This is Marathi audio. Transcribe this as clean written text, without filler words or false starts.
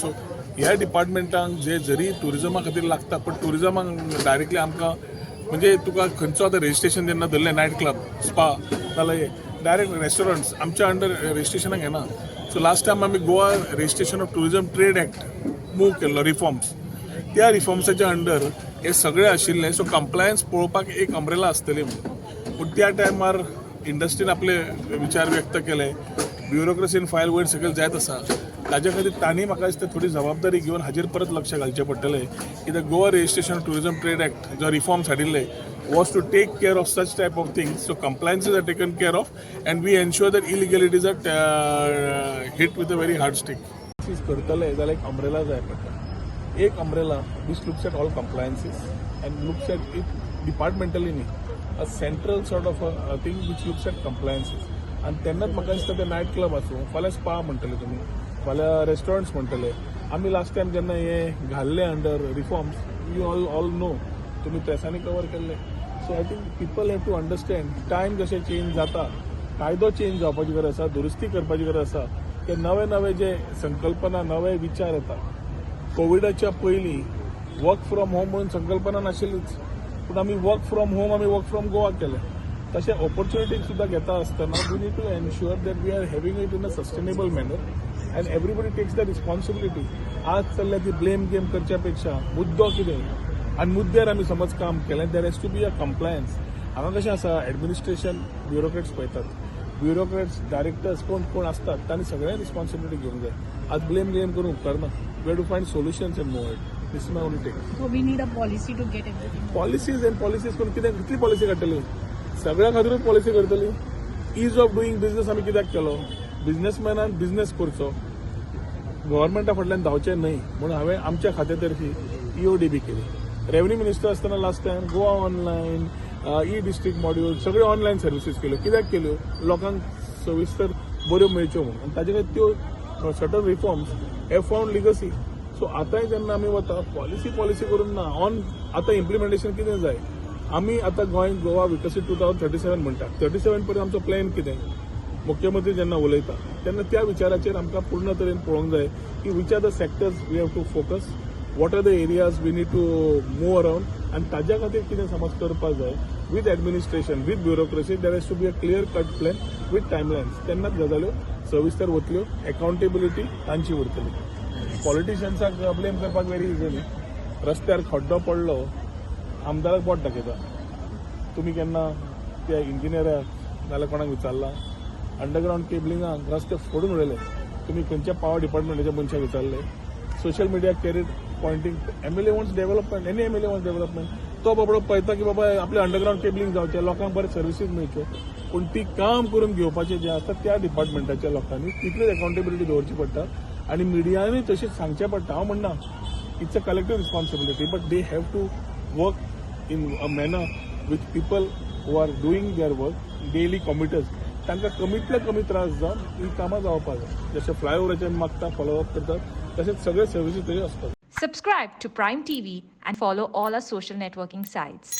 सो ह्या डिपार्टमेंटांक जे जरी टुरिजमा खातीर लागता पण टुरिजमाक डायरेक्टली आमकां म्हणजे तुका खंयचो आतां रेजिस्ट्रेशन जेन्ना धरलें नायट क्लब स्पा नाजाल्यार डायरेक्ट रेस्टॉरंट्स आमच्या अंडर रेजिस्ट्रेशनाक येना. सो लास्ट टायम आमी Goa registration of tourism trade act move केल्लो रिफॉर्म्स. त्या रिफॉर्म्साच्या अंडर हे सगळे आशिल्ले. सो कंप्लायन्स पळोवपाक एक अम्ब्रेला आसतली म्हणून. पूण त्या टायमार इंडस्ट्रीन आपले विचार व्यक्त केले. ब्युरोक्रेसीन फायल वयर सकयल जायत आसा. ताजे खातीर तांणी म्हाका दिसता थोडी जबाबदारी घेवन हाजेर परत लक्ष घालचें पडटलें. कित्याक Goa registration of tourism trade act जो रिफॉर्म्स हाडिल्ले was to take care of such type of things. So compliances are taken care of and we ensure that illegalities are hit with a very hard stick. करतले जाल्यार एक अम्ब्रेला जाय पडटा. एक umbrella which looks at all compliances and looks at it departmentally न्ही. A central sort of a thing which looks at compliances. आणि तेन्नाच म्हाका दिसता ते नायट क्लब आसूं, फाल्यां स्पा म्हणटले तुमी, फाल्यां रेस्टॉरंट्स म्हणटले. आमी लास्ट टायम जेन्ना हे घाल्ले under reforms you all know, तुमी प्रेसांनी कवर केल्ले. So I think people have to understand time जशें चेंज जाता, कायदो चेंज जावपाची गरज आसा, दुरुस्ती करपाची गरज आसा. ते नवे नवे जे संकल्पना, नवे विचार येता. कोविडाच्या पयलीं वर्क फ्रॉम होम म्हणून संकल्पना नाशिल्लीच, पूण आमी वर्क फ्रॉम होम आमी वर्क फ्रॉम गोवा केलें. तशें ऑपॉर्च्युनिटी सुद्दां घेता आसतना we need to ensure that we are having it in a sustainable manner and everybody takes the responsibility. आज चल्ल्या ती ब्लेम गेम करच्या पेक्षा मुद्दो कितें आनी मुद्द्यार आमी समज काम केलें there has to be a compliance. हांगा कशें आसा एडमिनिस्ट्रेशन ब्युरोक्रेट्स पळयतात, ब्युरोक्रेट्स डायरेक्टर्स कोण कोण असतात तांणी सगळ्यांनी रिस्पॉन्सिबिलिटी घेवंक जाय. आज ब्लेम गेम करून उपकारना. We have to find solutions in move it. This is my only take. So we need a policy to get everything. Policies and policies करून कितें कितली पॉलिसी काडटली? सगळ्या खातीरूच पॉलिसी करतली. इज ऑफ डुईंग बिझनेस आमी कित्याक केलो? बिझनेसमॅनान बिझनेस करचो, गव्हर्मेंटा फाटल्यान धांवचें न्हय म्हणून हांवें आमच्या खात्यातर्फी EODB केली. रेव्हन्यू मिनिस्टर आसतना last time Goa online, E district module सगळे ऑनलायन सर्विसीस केल्यो. कित्याक केल्यो? लोकांक सविस्तर बऱ्यो मेळच्यो म्हणून. आनी ताजे खातीर त्यो certain reforms have found legacy. So आतांय जेन्ना आमी वता पॉलिसी करून ना ऑन आतां इम्प्लिमेंटेशन कितें जाय. आमी आतां गोवा विकसीत 2037 म्हणटा. 37 पर्यंत आमचो प्लॅन कितें? मुख्यमंत्री जेन्ना उलयता तेन्ना त्या विचाराचेर आमकां पूर्ण तरेन पळोवंक जाय की which are the sectors we have to focus, what are the areas we need to move around. आनी ताज्या खातीर कितें समज करपाक जाय with administration with bureaucracy there has to be a clear cut plan with timelines. तेन्नाच गजाल्यो सविस्तर वतल्यो. अकाउंटेबिलिटी तांची उरतली. पॉलिटिशियन्साक ब्लेम करपाक व्हेरी इझिली. रस्त्यार खड्डो पडलो आमदाराक बोट दाखयता. तुमी केन्ना त्या इंजिनियराक नाल्यार कोणाक विचारला? अंडरग्राउंड केबलिंगाक रस्ते फोडून उडयले. तुमी खंयच्या पावर डिपार्टमेंटाच्या मनशाक विचारले? Social media carried Poynting MLA wants development, any MLA wants development. तो बाबडो पळयता की बाबा आपले अंडरग्राउंड केबलिंग जावचें, लोकांक बरें सर्विसीस मेळच्यो. पूण ती काम करून घेवपाचें जें आसता त्या डिपार्टमेंटाच्या लोकांनी तितलीच अकाउंटेबिलिटी दवरची पडटा. आनी मिडियानूय तशीच सांगचें पडटा. हांव म्हणना it's a collective responsibility but they have to work in a manner with people who are doing their work, daily commuters. तांकां कमींतले कमी त्रास जावन ही कामां जावपाक जाय. जशें फ्लायओव्हराचेर मागता फॉलोअप करतात तशेंच सगळे सर्विसीस तशें आसतात. Subscribe to Prime TV and follow all our social networking sites.